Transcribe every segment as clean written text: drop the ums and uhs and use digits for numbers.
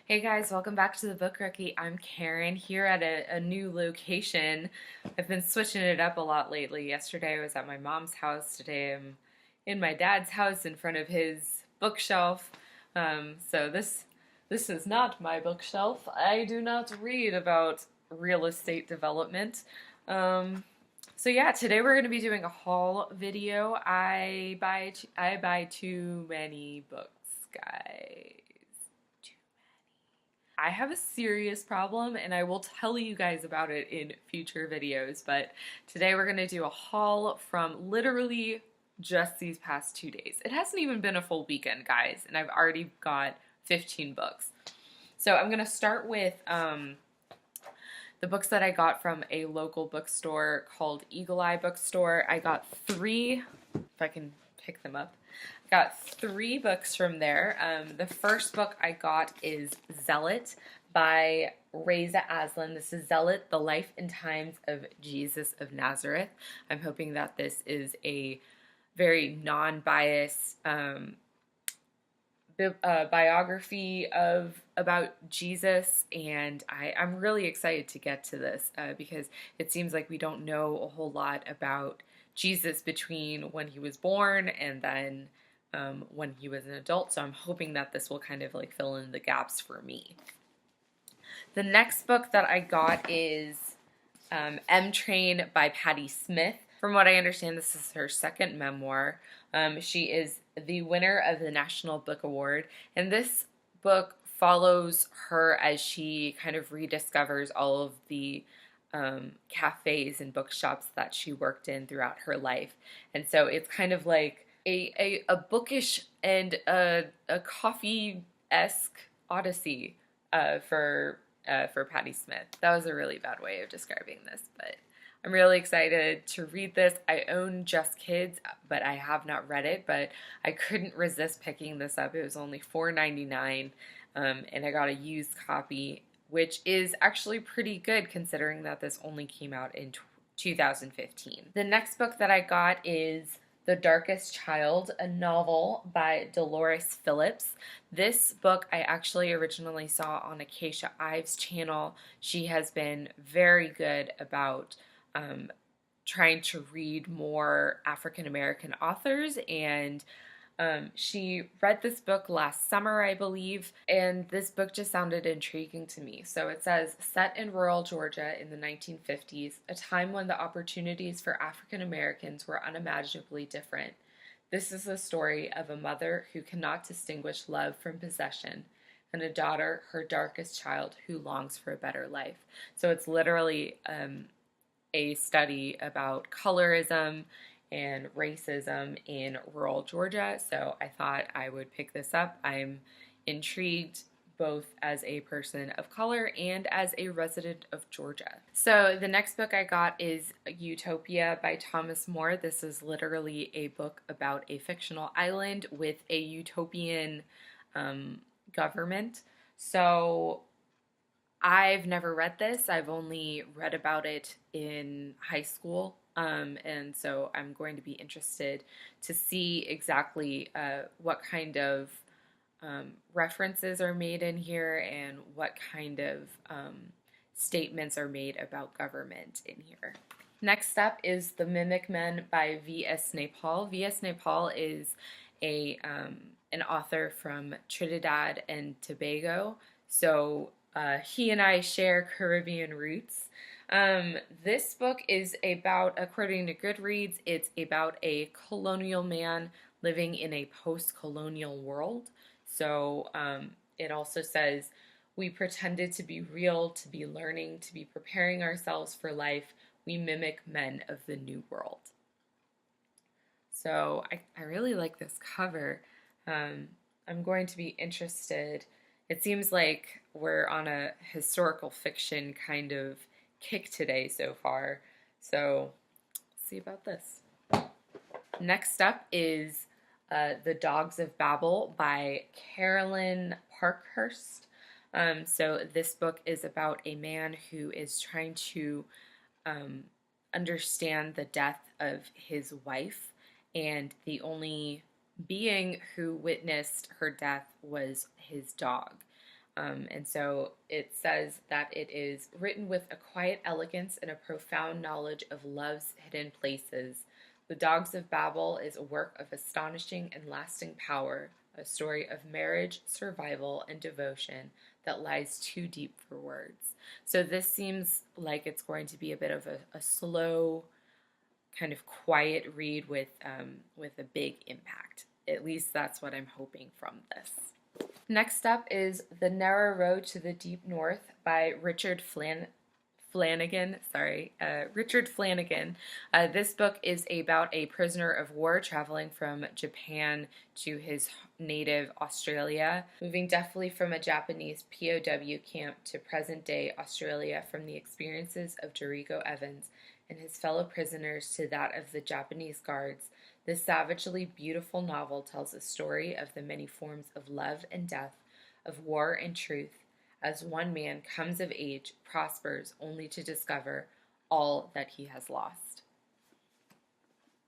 Hey guys, welcome back to the Book Rookie. I'm Karen here at a new location. I've been switching it up a lot lately. Yesterday I was at my mom's house. Today I'm in my dad's house in front of his bookshelf. So this is not my bookshelf. I do not read about real estate development. So yeah, today we're going to be doing a haul video. I buy too many books, guys. I have a serious problem and I will tell you guys about it in future videos, but today we're going to do a haul from literally just these past 2 days. It hasn't even been a full weekend, guys, and I've already got 15 books. So I'm going to start with the books that I got from a local bookstore called Eagle Eye Bookstore. I got three, if I can pick them up. Got three books from there. The first book I got is Zealot by Reza Aslan. This is Zealot, The Life and Times of Jesus of Nazareth. I'm hoping that this is a very non-biased biography about Jesus, and I'm really excited to get to this because it seems like we don't know a whole lot about Jesus between when he was born and then when he was an adult, so I'm hoping that this will kind of like fill in the gaps for me. The next book that I got is M Train by Patti Smith. From what I understand, this is her second memoir. She is the winner of the National Book Award, and this book follows her as she kind of rediscovers all of the cafes and bookshops that she worked in throughout her life. And so it's kind of like a bookish and a coffee-esque odyssey for Patti Smith. That was a really bad way of describing this, but I'm really excited to read this. I own Just Kids, but I have not read it, but I couldn't resist picking this up. It was only $4.99, and I got a used copy, which is actually pretty good considering that this only came out in 2015. The next book that I got is The Darkest Child, a novel by Delores Phillips. This book I actually originally saw on Acacia Ives' channel. She has been very good about trying to read more African American authors, and she read this book last summer, I believe, and this book just sounded intriguing to me. So it says, set in rural Georgia in the 1950s, a time when the opportunities for African Americans were unimaginably different. This is the story of a mother who cannot distinguish love from possession, and a daughter, her darkest child, who longs for a better life. So it's literally a study about colorism and racism in rural Georgia, so I thought I would pick this up. I'm intrigued both as a person of color and as a resident of Georgia. So the next book I got is Utopia by Thomas More. This is literally a book about a fictional island with a utopian government. So I've never read this. I've only read about it in high school, and so I'm going to be interested to see exactly what kind of references are made in here and what kind of statements are made about government in here. Next up is The Mimic Men by V.S. Naipaul. V.S. Naipaul is an author from Trinidad and Tobago, so he and I share Caribbean roots. This book is about, according to Goodreads, it's about a colonial man living in a post-colonial world. So it also says, we pretended to be real, to be learning, to be preparing ourselves for life. We mimic men of the new world. So I really like this cover. I'm going to be interested. It seems like we're on a historical fiction kind of kick today so far. So let's see about this. Next up is The Dogs of Babel by Carolyn Parkhurst. So this book is about a man who is trying to understand the death of his wife, and the only being who witnessed her death was his dog. And so it says that it is written with a quiet elegance and a profound knowledge of love's hidden places. The Dogs of Babel is a work of astonishing and lasting power, a story of marriage, survival, and devotion that lies too deep for words. So this seems like it's going to be a bit of a slow, kind of quiet read with a big impact. At least that's what I'm hoping from this. Next up is The Narrow Road to the Deep North by Richard Flanagan. Richard Flanagan. This book is about a prisoner of war traveling from Japan to his native Australia, moving deftly from a Japanese POW camp to present-day Australia, from the experiences of Jericho Evans and his fellow prisoners to that of the Japanese guards. This savagely beautiful novel tells a story of the many forms of love and death, of war and truth, as one man comes of age, prospers, only to discover all that he has lost.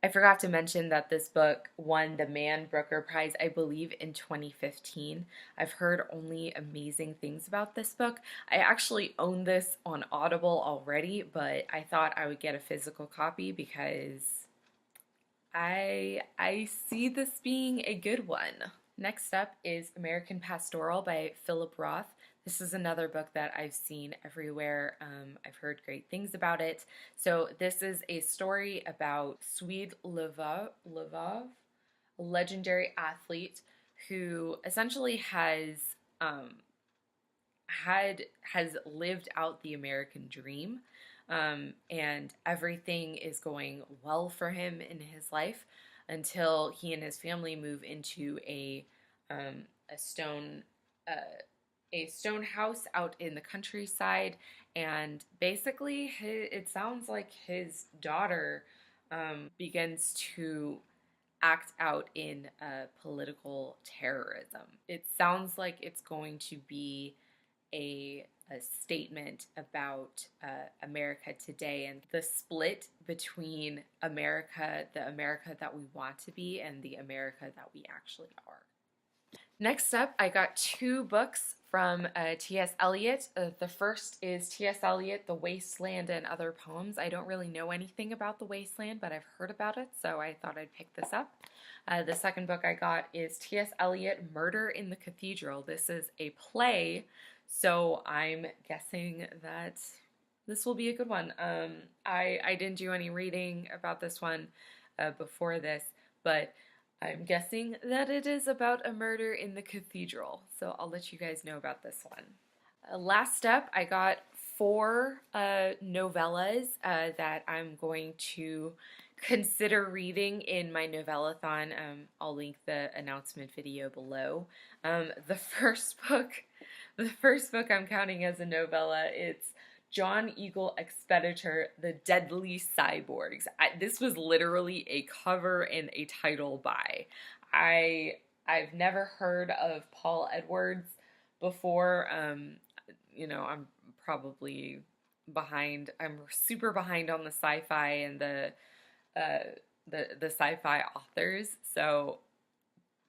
I forgot to mention that this book won the Man Booker Prize, I believe, in 2015. I've heard only amazing things about this book. I actually own this on Audible already, but I thought I would get a physical copy because I see this being a good one. Next up is American Pastoral by Philip Roth. This is another book that I've seen everywhere. I've heard great things about it. So this is a story about Swede Lvov, a legendary athlete who essentially has lived out the American dream. And everything is going well for him in his life until he and his family move into a stone house out in the countryside, and basically it sounds like his daughter begins to act out in political terrorism. It sounds like it's going to be a statement about America today and the split between America, the America that we want to be, and the America that we actually are. Next up, I got two books from T.S. Eliot. The first is T.S. Eliot, The Wasteland and Other Poems. I don't really know anything about The Wasteland, but I've heard about it, so I thought I'd pick this up. The second book I got is T.S. Eliot, Murder in the Cathedral. This is a play, so I'm guessing that this will be a good one. I didn't do any reading about this one before this, but I'm guessing that it is about a murder in the cathedral, so I'll let you guys know about this one. Last up, I got 4 novellas that I'm going to consider reading in my novella-thon. I'll link the announcement video below. The first book I'm counting as a novella, it's John Eagle Expeditor, The Deadly Cyborgs. This was literally a cover and a title by. I've never heard of Paul Edwards before. I'm probably behind. I'm super behind on the sci-fi and the sci-fi authors. So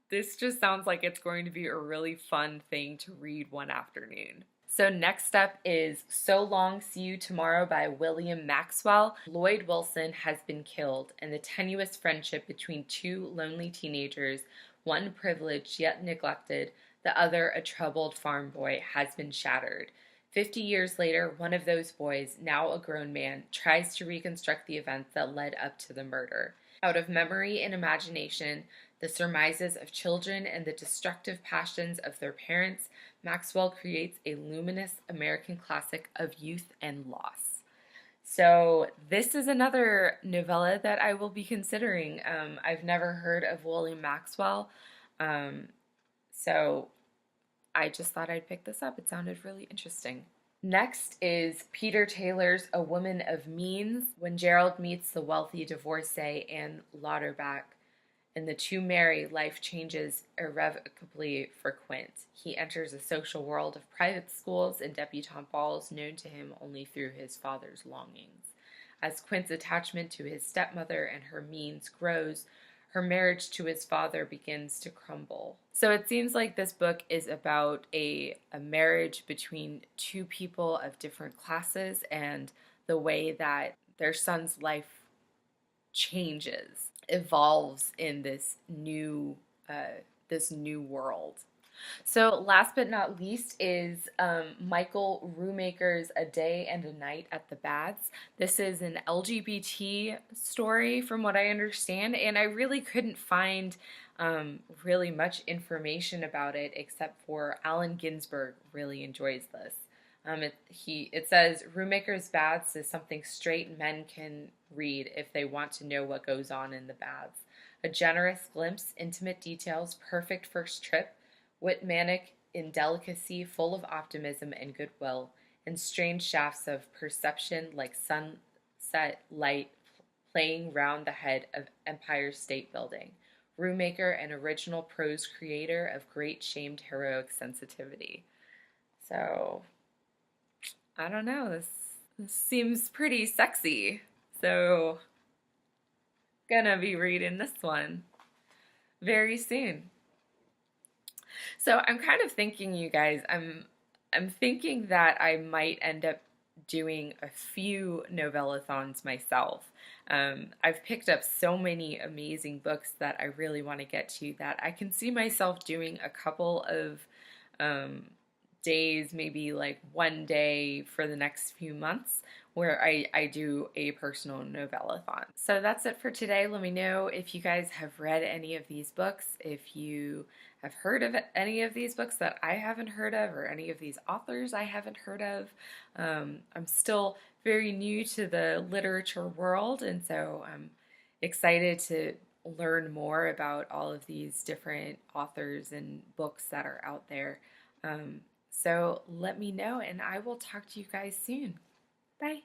this just sounds like it's going to be a really fun thing to read one afternoon. So next up is So Long, See You Tomorrow by William Maxwell. Lloyd Wilson has been killed, and the tenuous friendship between 2 lonely teenagers, one privileged yet neglected, the other a troubled farm boy, has been shattered. 50 years later, one of those boys, now a grown man, tries to reconstruct the events that led up to the murder. Out of memory and imagination, the surmises of children and the destructive passions of their parents, Maxwell creates a luminous American classic of youth and loss. So this is another novella that I will be considering. I've never heard of William Maxwell, so I just thought I'd pick this up. It sounded really interesting. Next is Peter Taylor's A Woman of Means. When Gerald meets the wealthy divorcee Anne Lauterbach, and the two marry, life changes irrevocably for Quint. He enters a social world of private schools and debutante balls known to him only through his father's longings. As Quint's attachment to his stepmother and her means grows, her marriage to his father begins to crumble. So it seems like this book is about a marriage between two people of different classes and the way that their son's life changes, evolves in this new world. So last but not least is Michael Ruemaker's A Day and a Night at the Baths. This is an LGBT story from what I understand, and I really couldn't find really much information about it except for Allen Ginsberg really enjoys this. It says Ruemaker's Baths is something straight men can read if they want to know what goes on in the baths. A generous glimpse, intimate details, perfect first trip, wit manic indelicacy, full of optimism and goodwill, and strange shafts of perception like sunset light playing round the head of Empire State Building. Ruemaker, an original prose creator of great shamed heroic sensitivity. So, I don't know, this seems pretty sexy. So, gonna be reading this one very soon. So I'm kind of thinking, you guys, I'm thinking that I might end up doing a few novellathons myself. I've picked up so many amazing books that I really want to get to that I can see myself doing a couple of days, maybe like one day for the next few months, where I do a personal novellathon. So that's it for today. Let me know if you guys have read any of these books, if you have heard of any of these books that I haven't heard of, or any of these authors I haven't heard of. I'm still very new to the literature world, and so I'm excited to learn more about all of these different authors and books that are out there. So let me know, and I will talk to you guys soon. Bye.